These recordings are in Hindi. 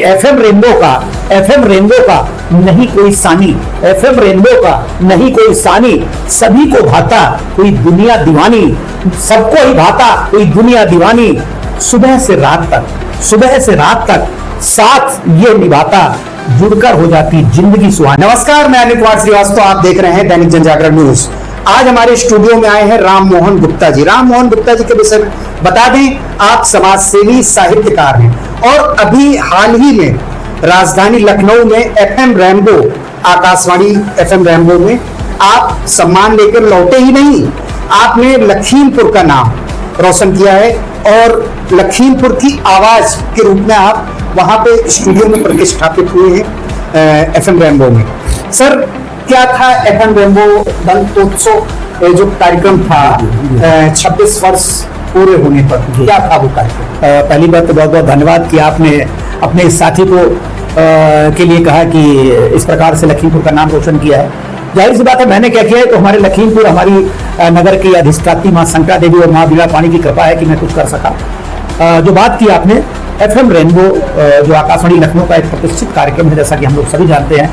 एफएम रेनबो का नहीं कोई सानी, एफएम रेनबो का नहीं कोई सानी, सभी को भाता कोई दुनिया दीवानी, सबको ही भाता कोई दुनिया दीवानी, सुबह से रात तक साथ ये निभाता, जुड़कर हो जाती जिंदगी सुहानी। नमस्कार, मैं अनिल कुमार श्रीवास्तव, आप देख रहे हैं दैनिक जनजागरण न्यूज। आज हमारे स्टूडियो में आए हैं राम मोहन गुप्ता जी। राम मोहन गुप्ता जी के विषय में बता दें, आप समाजसेवी साहित्यकार हैं और अभी हाल ही में राजधानी लखनऊ में FM rainbow, Akashvani FM rainbow में आप सम्मान लेकर लौटे ही नहीं, आपने लखीमपुर का नाम रोशन किया है और लखीमपुर की आवाज के रूप में आप वहां पे स्टूडियो में प्रतिष्ठापित हुए हैं एफएम रेनबो में। सर, क्या था एफएम रेनबो दंतोत्सव जो कार्यक्रम था 26 वर्ष पूरे होने पर, क्या था वो कार्यक्रम? पहली बात तो बहुत बहुत धन्यवाद कि आपने अपने इस साथी को के लिए कहा कि इस प्रकार से लखीमपुर का नाम रोशन किया है। जाहिर सी बात है, मैंने क्या किया है तो हमारे लखीमपुर, हमारी नगर की अधिष्ठात्री माँ शंकरा देवी और माँ बीड़ा पानी की कृपा है कि मैं कुछ कर सका। जो बात की आपने, एफएम रेनबो जो आकाशवाणी लखनऊ का एक प्रतिष्ठित कार्यक्रम है, जैसा कि हम लोग सभी जानते हैं,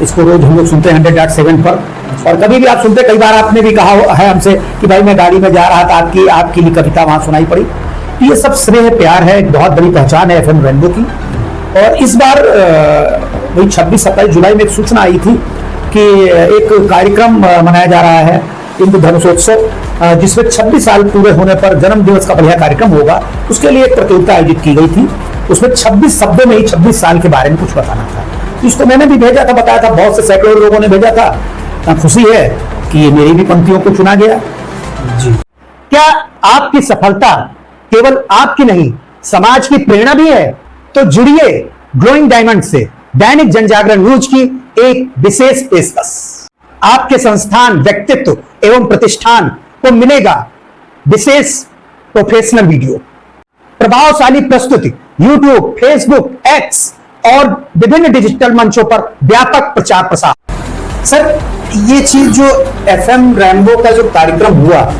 इसको रोज हम लोग सुनते हैं 100.7 पर, और कभी भी आप सुनते, कई बार आपने भी कहा है हमसे कि भाई मैं गाड़ी में जा रहा था, आपकी भी कविता वहां सुनाई पड़ी। तो ये सब स्नेह प्यार है, एक बहुत बड़ी पहचान है एफएम रेनबो की। और इस बार वही 26-27 जुलाई में एक सूचना आई थी कि एक कार्यक्रम मनाया जा रहा है, इंद्र धनुषोत्सव, जिसमें 26 साल पूरे होने पर जन्म दिवस का बढ़िया कार्यक्रम होगा। उसके लिए एक प्रतियोगिता आयोजित की गई थी, उसमें 26 शब्दों में ही 26 साल के बारे में कुछ बताना था। इसको मैंने भी भेजा था, बताया था, बहुत से सैकड़ों लोगों ने भेजा था। खुशी है कि मेरी भी पंक्तियों को चुना गया जी। क्या आपकी सफलता केवल आपकी नहीं, समाज की प्रेरणा भी है? तो जुड़िए ग्लोइंग डायमंड से दैनिक जनजागरण न्यूज की एक विशेष पेशकश। आपके संस्थान, व्यक्तित्व एवं प्रतिष्ठान को मिलेगा विशेष प्रोफेशनल वीडियो, प्रभावशाली प्रस्तुति, यूट्यूब, फेसबुक, एक्स और विभिन्न डिजिटल मंचों पर व्यापक प्रचार प्रसार। सर, ये चीज जो एफएम रेनबो का जो कार्यक्रम हुआ,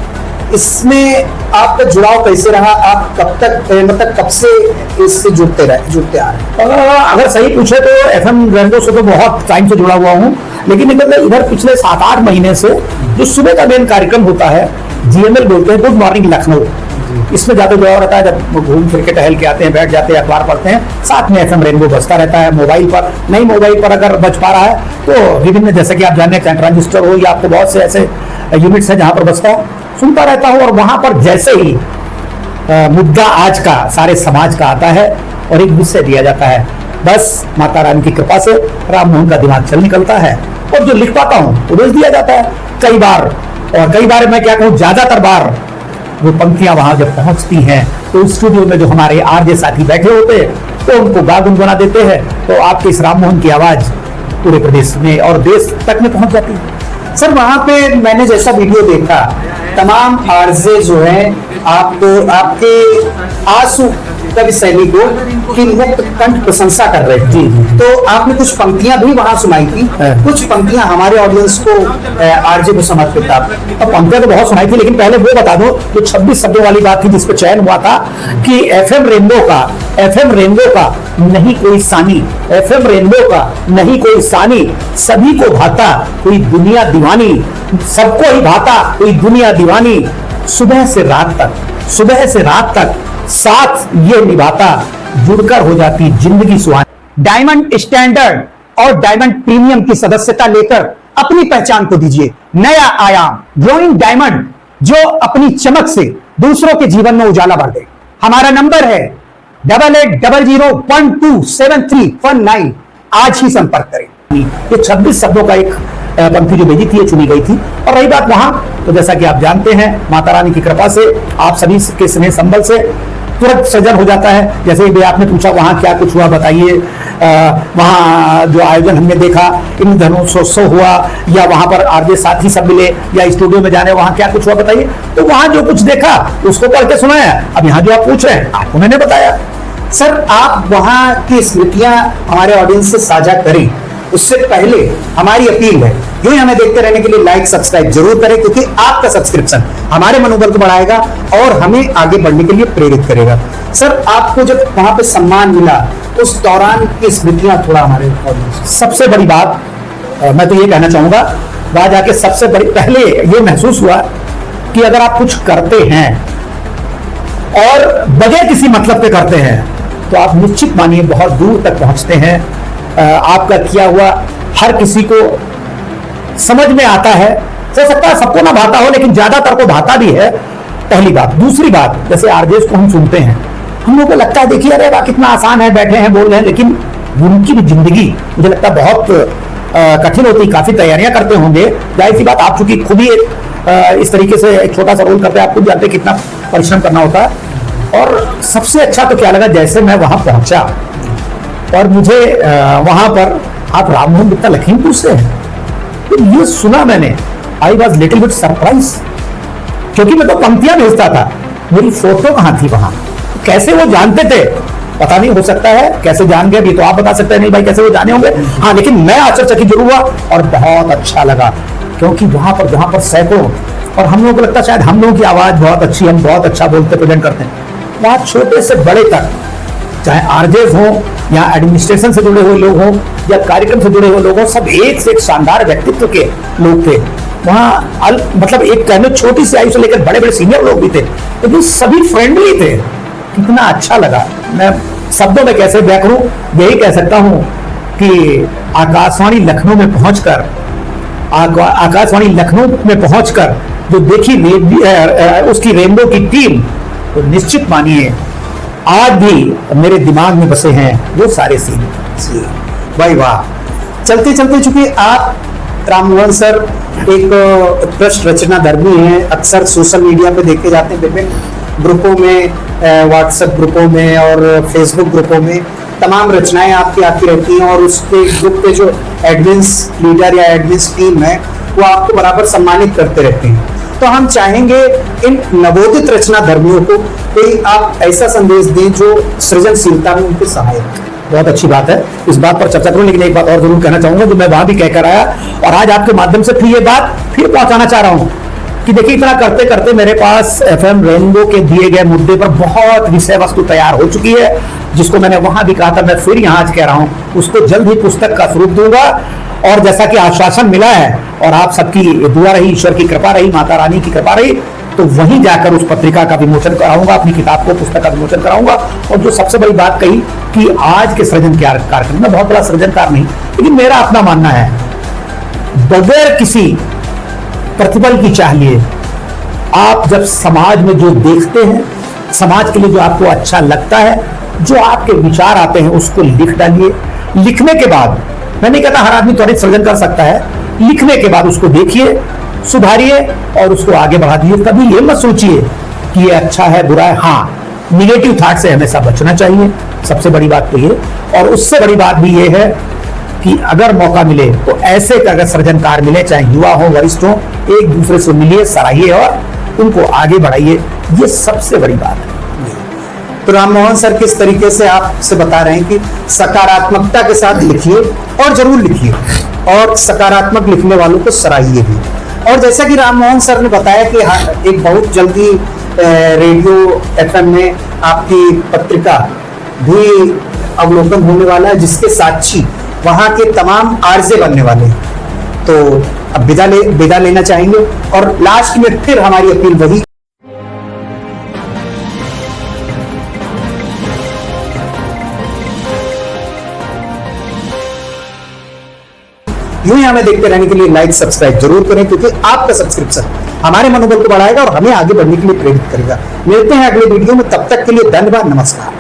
इसमें आपका जुड़ाव कैसे रहा? आप कब तक, मतलब कब से इससे जुड़ते आ रहे हैं? अगर सही पूछे तो एफएम रेनबो से तो बहुत टाइम से जुड़ा हुआ हूँ, लेकिन इधर पिछले 7-8 महीने से जो सुबह का मेन कार्यक्रम होता है, जीएमएल बोलते हैं, गुड मॉर्निंग लखनऊ, इसमें ज्यादा जुड़ाव रहता है। जब घूम फिर के टहल के आते हैं, बैठ जाते हैं, अखबार पढ़ते हैं, साथ में एफएम रेनबो बजता रहता है। मोबाइल पर, नहीं मोबाइल पर अगर बज पा रहा है तो विभिन्न, जैसे कि आप जानते हैं, ट्रांजिस्टर हो या आपको बहुत से ऐसे यूनिट्स हैं जहां पर बजता है, सुनता रहता हूं। और वहां पर जैसे ही मुद्दा आज का सारे समाज का आता है और एक विषय दिया जाता है, बस माता रानी की कृपा से राम मोहन का दिमाग चल निकलता है और जो लिख पाता हूं वो रोज दिया जाता है। कई बार मैं क्या कहूं, ज्यादातर बार वो पंक्तियां वहां जब पहुंचती हैं तो स्टूडियो में जो हमारे आरजे साथी बैठे होते हैं तो उनको गा गुनगुना देते हैं, तो आपके इस राम मोहन की आवाज पूरे प्रदेश में और देश तक में पहुंच जाती है। सर, वहां पे मैंने जैसा वीडियो देखा, तमाम आरजे जो है आपके आंसू कवि शैली को की मुक्त कंठ प्रशंसा कर रहे थे। तो आपने कुछ पंक्तियां भी वहां सुनाई थी, कुछ पंक्तियां हमारे ऑडियंस को, आरजे को समर्पित था। अब पंक्तियां तो बहुत सुनाई थी, लेकिन पहले वो बता दो, जो 26 शब्दों वाली बात थी जिसपे चयन हुआ था कि एफएम रेनबो का नहीं कोई सानी, एफएम रेनबो का नहीं कोई सानी, सभी को भाता कोई दुनिया दीवानी, सबको ही भाता कोई दुनिया दीवानी, सुबह से रात तक साथ ये निभाता, जुड़कर हो जाती जिंदगी सुहानी। डायमंड स्टैंडर्ड और डायमंड प्रीमियम की सदस्यता लेकर अपनी पहचान को दीजिए नया आयाम। ग्लोइंग डायमंड, जो अपनी चमक से दूसरों के जीवन में उजाला भर दे। हमारा नंबर है 8800127319। आज ही संपर्क करें। ये 26 शब्दों का एक पंक्ति जो भेजी थी, चुनी गई थी। और रही बात वहां, तो जैसा कि आप जानते हैं, माता रानी की कृपा से, आप सभी के स्नेह संबल से तुरंत सृजन हो जाता है। जैसे भी आपने पूछा वहां क्या कुछ हुआ, बताइए। वहां जो आयोजन हमने देखा, इंद्र धनुषोत्सव हुआ, या वहां पर आरजे साथी सब मिले, या स्टूडियो में जाने वहां क्या कुछ हुआ, बताइए। तो वहां जो कुछ देखा उसको पढ़ के सुनाया। अब यहाँ जो आप पूछ रहे हैं, आपको मैंने बताया। सर, आप वहां की स्मृतियां हमारे ऑडियंस से साझा करें, उससे पहले हमारी अपील है यूं ही हमें देखते रहने के लिए लाइक सब्सक्राइब जरूर करें, क्योंकि आपका सब्सक्रिप्शन हमारे मनोबल को बढ़ाएगा और हमें आगे बढ़ने के लिए प्रेरित करेगा। सर, आपको जब वहां पे सम्मान मिला उस दौरान की स्मृतियां थोड़ा हमारे सबसे बड़ी बात मैं तो ये कहना चाहूंगा, वहां जाके सबसे बड़ी पहले ये महसूस हुआ कि अगर आप कुछ करते हैं और बगैर किसी मतलब के करते हैं तो आप निश्चित मानिए बहुत दूर तक पहुंचते हैं। आपका किया हुआ हर किसी को समझ में आता है। हो सकता है सबको ना भाता हो, लेकिन ज्यादातर को भाता भी है, पहली बात। दूसरी बात, जैसे आरजेस को हम सुनते हैं, हम लोगों को लगता है देखिए अरे वाह कितना आसान है, बैठे हैं बोल रहे हैं, लेकिन उनकी भी जिंदगी मुझे लगता है बहुत कठिन होती, काफी तैयारियां करते होंगे। जाहिर सी बात, आप चूंकि खुद ही इस तरीके से एक छोटा सा रोल करते हैं, आप खुद जानते हैं कितना परिश्रम करना होता है। और सबसे अच्छा तो क्या लगा, जैसे मैं वहां पहुंचा और मुझे वहां पर आप राम मोहन गुप्ता लखीमपुर से हैं, तो ये सुना मैंने, I was little bit surprise, क्योंकि मैं तो पंक्तियां भेजता था, मेरी फोटो कहां थी वहां, कैसे वो जानते थे पता नहीं, हो सकता है कैसे जान गए भी तो आप बता सकते हैं नहीं भाई कैसे वो जाने होंगे। हाँ, लेकिन मैं आश्चर्यचकित जरूर हुआ और बहुत अच्छा लगा, क्योंकि वहां पर सैकड़ों, और हम लोगों को लगता है शायद हम लोगों की आवाज बहुत अच्छी, हम बहुत अच्छा बोलते प्रेजेंट करते हैं, वहां छोटे से बड़े तक, चाहे आरजेस हो या एडमिनिस्ट्रेशन से जुड़े हुए लोग हों या कार्यक्रम से जुड़े हुए लोग हों, सब एक से एक शानदार व्यक्तित्व के लोग थे वहां। मतलब एक कहने छोटी सी आयु से लेकर बड़े बड़े सीनियर लोग भी थे, लेकिन सभी फ्रेंडली थे। कितना अच्छा लगा, मैं शब्दों में कैसे व्यक्त करूं, यही कह सकता हूं कि आकाशवाणी लखनऊ में पहुंचकर, आकाशवाणी लखनऊ में पहुंचकर जो देखी उसकी रेनबो की टीम, तो निश्चित मानिए आज भी मेरे दिमाग में बसे हैं वो सारे सीन। भाई वाह। चलते चलते, चूंकि आप राम मोहन सर एक उत्कृष्ट रचना धर्मी हैं, अक्सर सोशल मीडिया पे देखे जाते हैं, विभिन्न ग्रुपों में, व्हाट्सएप ग्रुपों में और फेसबुक ग्रुपों में तमाम रचनाएं आपकी आती रहती हैं, और उसके ग्रुप के जो एडमिन्स लीडर या एडमिन्स टीम है वो आपको बराबर सम्मानित करते रहते हैं। तो हम चाहेंगे इन नवोदित रचना धर्मियों को कोई आप ऐसा संदेश दें जो सृजनशीलता में उनके सहायक। बहुत अच्छी बात है, इस बात पर चर्चा करूं, लेकिन एक बात और जरूर कहना चाहूंगा जो मैं वहां भी कहकर आया और आज आपके माध्यम से फिर ये बात फिर पहुंचाना चाह रहा हूं कि देखिए इतना करते करते मेरे पास एफएम रेनबो के दिए गए मुद्दे पर बहुत विषय वस्तु तैयार हो चुकी है, जिसको मैंने वहां भी कहा था, मैं फिर यहाँ आज कह रहा हूं, उसको जल्द ही पुस्तक का स्वरूप दूंगा। और जैसा कि आश्वासन मिला है और आप सबकी दुआ रही, ईश्वर की कृपा रही, माता रानी की कृपा रही, तो वहीं जाकर उस पत्रिका का विमोचन कराऊंगा, अपनी किताब को, पुस्तक का विमोचन कराऊंगा। और जो सबसे बड़ी बात कही कि आज के सृजन कार्यक्रम में बहुत बड़ा सृजनकार नहीं, लेकिन मेरा अपना मानना है बगैर किसी प्रतिफल की चाह लिए आप जब समाज में जो देखते हैं, समाज के लिए जो आपको अच्छा लगता है, जो आपके विचार आते हैं, उसको लिख डालिए। लिखने के बाद, मैं नहीं कहता हर आदमी त्वरित सृजन कर सकता है, लिखने के बाद उसको देखिए, सुधारिए और उसको आगे बढ़ा दीजिए। कभी ये मत सोचिए कि ये अच्छा है बुरा है। हाँ, निगेटिव थॉट से हमेशा बचना चाहिए, सबसे बड़ी बात तो ये। और उससे बड़ी बात भी ये है कि अगर मौका मिले तो ऐसे अगर सृजनकार मिले, चाहे युवा हो वरिष्ठ हो, एक दूसरे से मिलिए, सराहिए और उनको आगे बढ़ाइए, ये सबसे बड़ी बात है। तो राम मोहन सर किस तरीके से आपसे बता रहे हैं कि सकारात्मकता के साथ लिखिए और जरूर लिखिए, और सकारात्मक लिखने वालों को सराहिए भी। और जैसा कि राम मोहन सर ने बताया कि एक बहुत जल्दी रेडियो एफएम में आपकी पत्रिका भी अवलोकन होने वाला है, जिसके साक्षी वहां के तमाम आरजे बनने वाले हैं। तो अब विदा लेना चाहेंगे और लास्ट में फिर हमारी अपील वही, यूं ही हमें देखते रहने के लिए लाइक सब्सक्राइब जरूर करें, क्योंकि आपका सब्सक्रिप्शन हमारे मनोबल को बढ़ाएगा और हमें आगे बढ़ने के लिए प्रेरित करेगा। मिलते हैं अगले वीडियो में, तब तक के लिए धन्यवाद, नमस्कार।